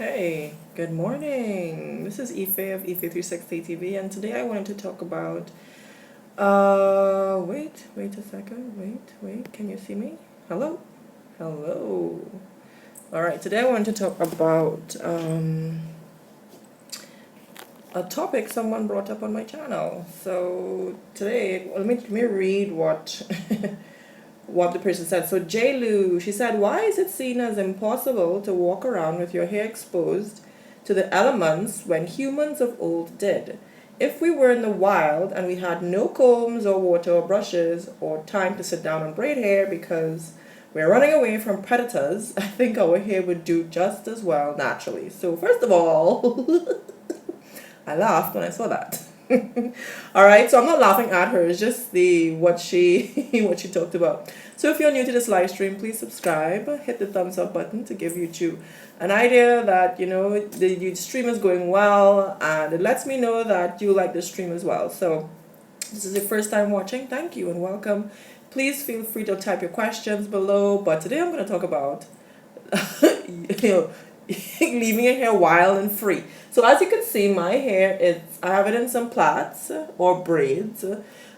Hey, good morning. This is Ife of Ife360 TV, and today I wanted to talk about. Wait a second. Wait. Can you see me? Hello? Hello. All right, today I wanted to talk about a topic someone brought up on my channel. So today, let me read what what the person said. So J. Lu, she said, why is it seen as impossible to walk around with your hair exposed to the elements when humans of old did? If we were in the wild and we had no combs or water or brushes or time to sit down and braid hair because we're running away from predators, I think our hair would do just as well naturally. So first of all, I laughed when I saw that. All right, so I'm not laughing at her. It's just the what she what she talked about. So if you're new to this live stream, please subscribe. Hit the thumbs up button to give YouTube an idea that the stream is going well, and it lets me know that you like the stream as well. So this is your first time watching. Thank you and welcome. Please feel free to type your questions below. But today I'm going to talk about leaving your hair wild and free. So as you can see, my hair I have it in some plaits or braids,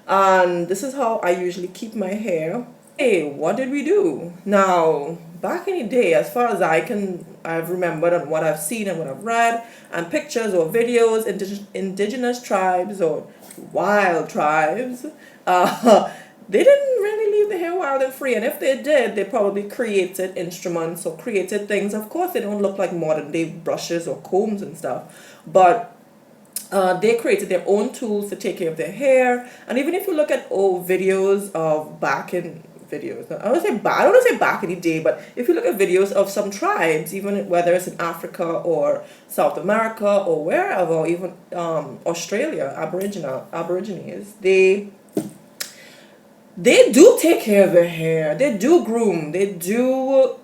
and this is how I usually keep my hair. Hey, what did we do? Now, back in the day, as far as I've remembered and what I've seen and what I've read, and pictures or videos, indigenous tribes or wild tribes, they didn't really leave the hair wild and free. And if they did, they probably created instruments or created things. Of course, they don't look like modern day brushes or combs and stuff, but they created their own tools to take care of their hair. And even if you look at old videos of back in videos, I don't want to say back in the day, but if you look at videos of some tribes, even whether it's in Africa or South America or wherever, or even Australia, Aborigines, they do take care of their hair. They do groom. They do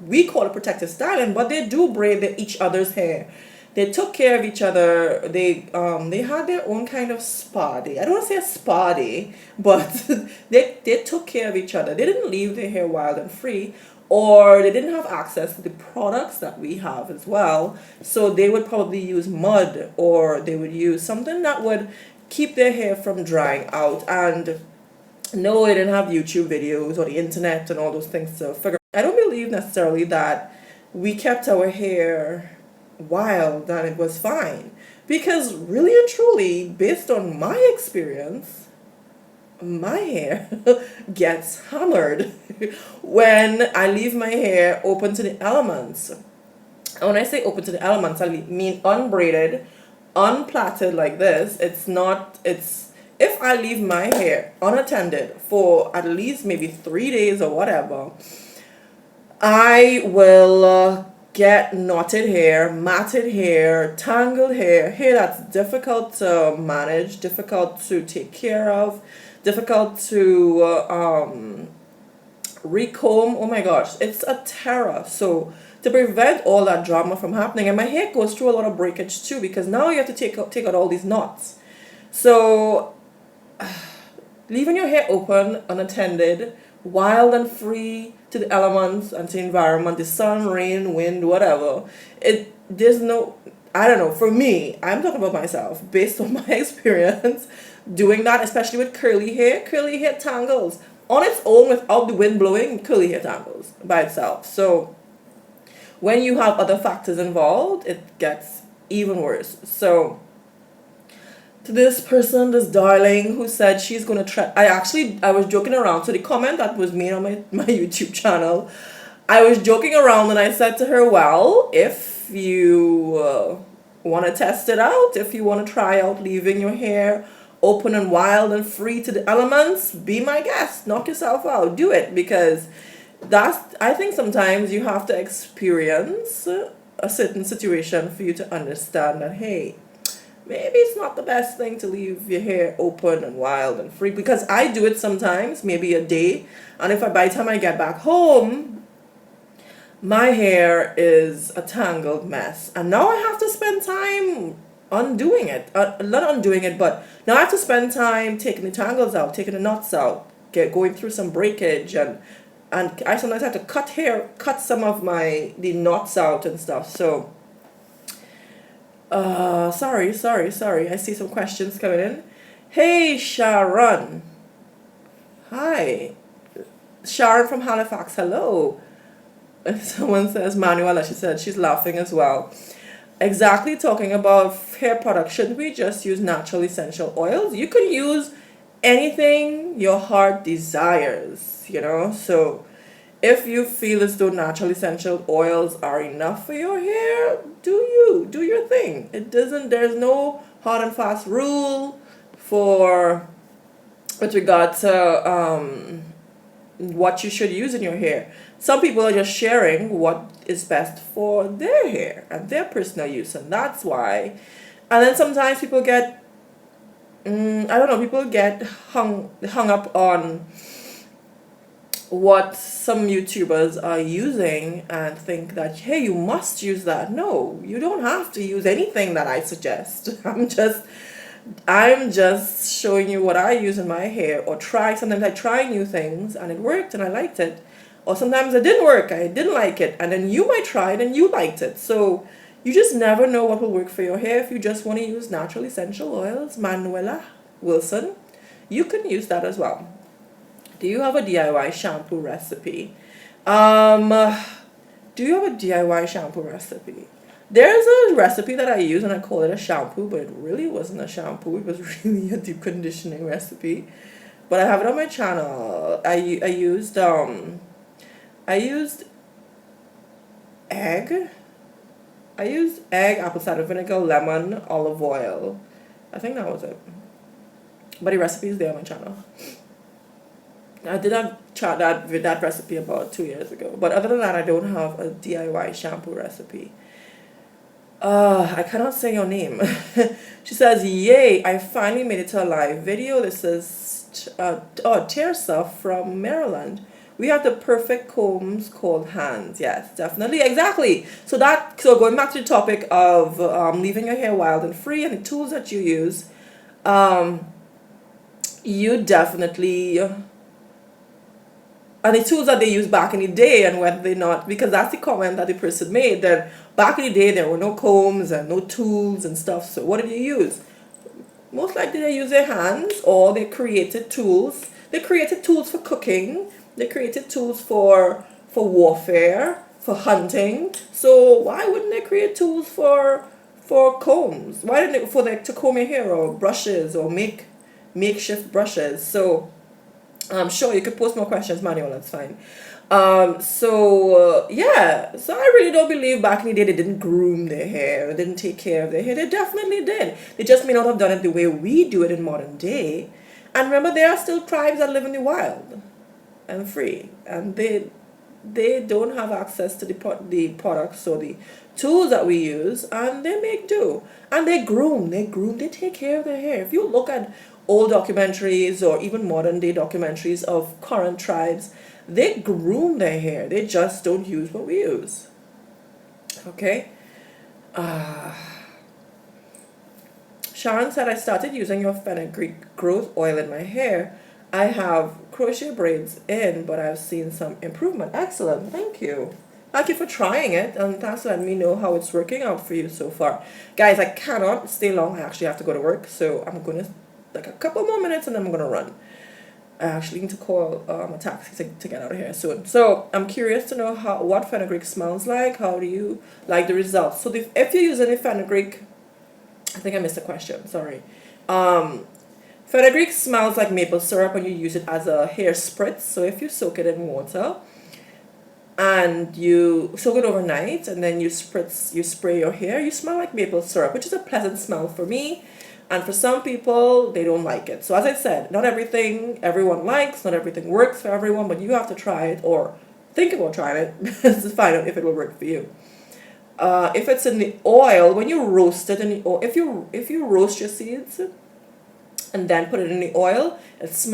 we call it protective styling, but they do braid each other's hair. They took care of each other. They had their own kind of spa day. I don't want to say a spa day, but they took care of each other. They didn't leave their hair wild and free, or they didn't have access to the products that we have as well. So they would probably use mud, or they would use something that would keep their hair from drying out. And no, they didn't have YouTube videos or the internet and all those things to figure. I don't believe necessarily that we kept our hair wild and it was fine, because really and truly, based on my experience, my hair gets hammered when I leave my hair open to the elements. And when I say open to the elements, I mean unbraided, unplaited like this. It's if I leave my hair unattended for at least maybe 3 days or whatever, I will get knotted hair, matted hair, tangled hair that's difficult to manage, difficult to take care of, difficult to recomb. Oh my gosh, it's a terror. So to prevent all that drama from happening, and my hair goes through a lot of breakage too, because now you have to take out all these knots. So leaving your hair open, unattended, wild and free to the elements and to the environment, the sun, rain, wind, whatever. There's no, I don't know, for me, I'm talking about myself, based on my experience doing that, especially with curly hair tangles. On its own, without the wind blowing, curly hair tangles by itself. So when you have other factors involved, it gets even worse. So to this person, this darling, who said she's going to try. I was joking around. So the comment that was made on my YouTube channel, I was joking around and I said to her, well, if you want to test it out, if you want to try out leaving your hair open and wild and free to the elements, be my guest. Knock yourself out. Do it, because I think sometimes you have to experience a certain situation for you to understand that, hey, maybe it's not the best thing to leave your hair open and wild and free, because I do it sometimes, maybe a day, and if by the time I get back home, my hair is a tangled mess, and now I have to spend time undoing it. Not undoing it, but now I have to spend time taking the tangles out, taking the knots out, going through some breakage and and I sometimes have to cut some of the knots out and stuff. So, sorry. I see some questions coming in. Hey, Sharon. Hi. Sharon from Halifax. Hello. Someone says Manuela. She said she's laughing as well. Exactly, talking about hair product. Shouldn't we just use natural essential oils? You can use anything your heart desires, So if you feel as though natural essential oils are enough for your hair, do your thing. There's no hard and fast rule for with regard to what you should use in your hair. Some people are just sharing what is best for their hair and their personal use, and that's why. And then sometimes people get, I don't know, people get hung up on what some YouTubers are using and think that, hey, you must use that. No, you don't have to use anything that I suggest. I'm just showing you what I use in my hair, or sometimes I try new things and it worked and I liked it. Or sometimes it didn't work, I didn't like it, and then you might try it and you liked it. So you just never know what will work for your hair. If you just want to use natural essential oils, Manuela Wilson, you can use that as well. Do you have a DIY shampoo recipe? Do you have a DIY shampoo recipe? There's a recipe that I use and I call it a shampoo, but it really wasn't a shampoo. It was really a deep conditioning recipe. But I have it on my channel. I used egg. I used egg, apple cider vinegar, lemon, olive oil. I think that was it. But the recipe is there on my channel. I did have tried that recipe about 2 years ago. But other than that, I don't have a DIY shampoo recipe. I cannot say your name. She says, yay, I finally made it to a live video. This is Tirsa from Maryland. We have the perfect combs called hands. Yes, definitely. Exactly. So going back to the topic of leaving your hair wild and free and the tools that you use, you definitely, and the tools that they used back in the day, and whether they not, because that's the comment that the person made, that back in the day there were no combs and no tools and stuff. So what did you use? Most likely they use their hands, or they created tools. They created tools for cooking. They created tools for warfare, for hunting. So why wouldn't they create tools for combs? Why didn't they to comb your hair, or brushes, or makeshift brushes? So sure, you could post more questions, Manuel, that's fine. So I really don't believe back in the day they didn't groom their hair, they didn't take care of their hair. They definitely did. They just may not have done it the way we do it in modern day. And remember, there are still tribes that live in the wild and free, and they don't have access to the products or the tools that we use, and they make do. And they take care of their hair. If you look at old documentaries or even modern day documentaries of current tribes, they groom their hair. They just don't use what we use. Okay? Sharon said, I started using your fenugreek growth oil in my hair. I have crochet braids in, but I've seen some improvement. Excellent. Thank you. Thank you for trying it, and thanks for letting me know how it's working out for you so far. Guys, I cannot stay long. I actually have to go to work, so I'm going to like a couple more minutes and then I'm going to run. I actually need to call a taxi to get out of here soon. So I'm curious to know what fenugreek smells like. How do you like the results? So if you're using a fenugreek, I think I missed a question. Sorry. Fenugreek smells like maple syrup when you use it as a hair spritz. So if you soak it in water and you soak it overnight and then you spray your hair, you smell like maple syrup, which is a pleasant smell for me. And for some people, they don't like it. So as I said, not everything everyone likes, not everything works for everyone, but you have to try it or think about trying it to find out if it will work for you. If it's in the oil, when you roast it in the oil, if you roast your seeds and then put it in the oil, it has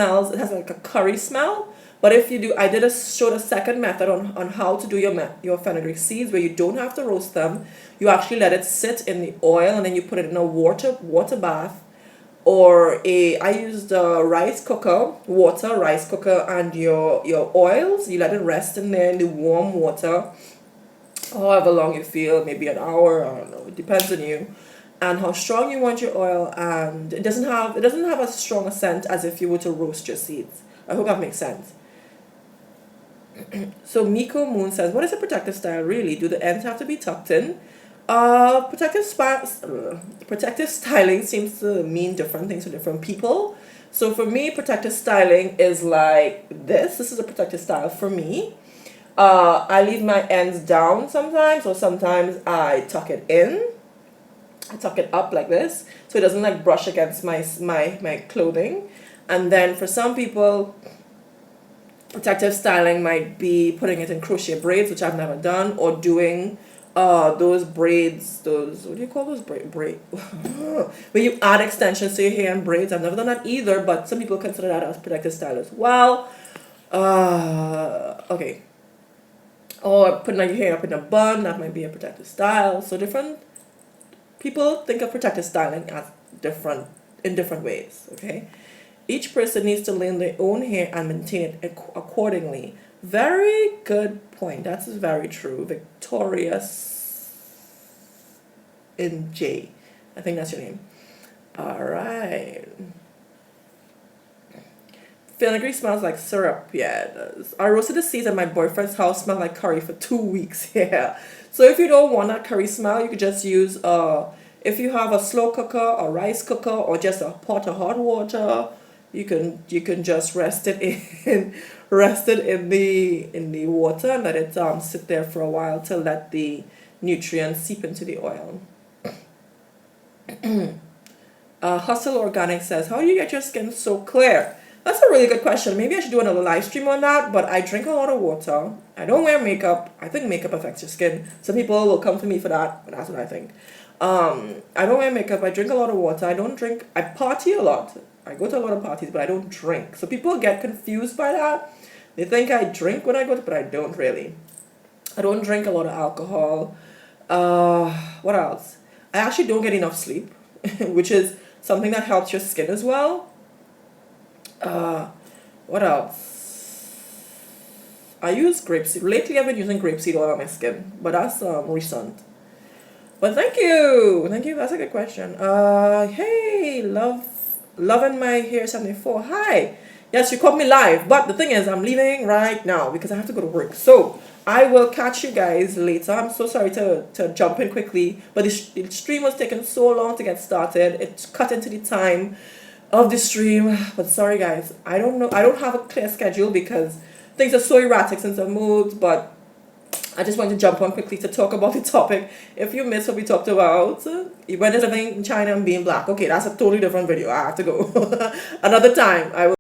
like a curry smell. But if you do, I showed a second method on how to do your fenugreek seeds, where you don't have to roast them. You actually let it sit in the oil and then you put it in a water bath or I use the rice cooker, water, rice cooker, and your oils. You let it rest in there in the warm water, however long you feel, maybe an hour, I don't know, it depends on you, and how strong you want your oil. And it doesn't have as strong a scent as if you were to roast your seeds. I hope that makes sense. So Miko Moon says, what is a protective style really? Do the ends have to be tucked in? Protective styling seems to mean different things to different people. So for me, protective styling is like this. This is a protective style for me. I leave my ends down sometimes, or sometimes I tuck it in. I tuck it up like this, so it doesn't like brush against my clothing. And then for some people, protective styling might be putting it in crochet braids, which I've never done, or doing those braids, those, what do you call those braid when you add extensions to your hair and braids. I've never done that either, but some people consider that as protective style as well. Okay. Or putting your hair up in a bun, that might be a protective style. So different people think of protective styling as different in different ways. Okay. Each person needs to learn their own hair and maintain it accordingly. Very good point. That's very true. Victorious in J. I think that's your name. All right. Fenugreek smells like syrup. Yeah, it does. I roasted the seeds at my boyfriend's house. Smelled like curry for 2 weeks. Yeah. So if you don't want that curry smell, you could just use if you have a slow cooker, a rice cooker, or just a pot of hot water. You can just rest it in the water and let it sit there for a while to let the nutrients seep into the oil. Hustle Organic says, how do you get your skin so clear? That's a really good question. Maybe I should do another live stream on that, but I drink a lot of water. I don't wear makeup. I think makeup affects your skin. Some people will come to me for that, but that's what I think. I don't wear makeup. I drink a lot of water. I party a lot. I go to a lot of parties, but I don't drink. So people get confused by that. They think I drink when I go to, but I don't really. I don't drink a lot of alcohol. What else? I actually don't get enough sleep, which is something that helps your skin as well. What else? I use grapeseed. Lately, I've been using grapeseed oil on my skin, but that's recent. But thank you. That's a good question. Hey, loving my hair 74. Hi. Yes, you caught me live, but the thing is, I'm leaving right now because I have to go to work. So I will catch you guys later. I'm so sorry to jump in quickly, but the stream was taking so long to get started. It cut into the time of the stream. But sorry, guys. I don't know. I don't have a clear schedule because things are so erratic since I moved, but I just want to jump on quickly to talk about the topic. If you missed what we talked about, when living in China and being black, okay, that's a totally different video. I have to go. Another time, I will.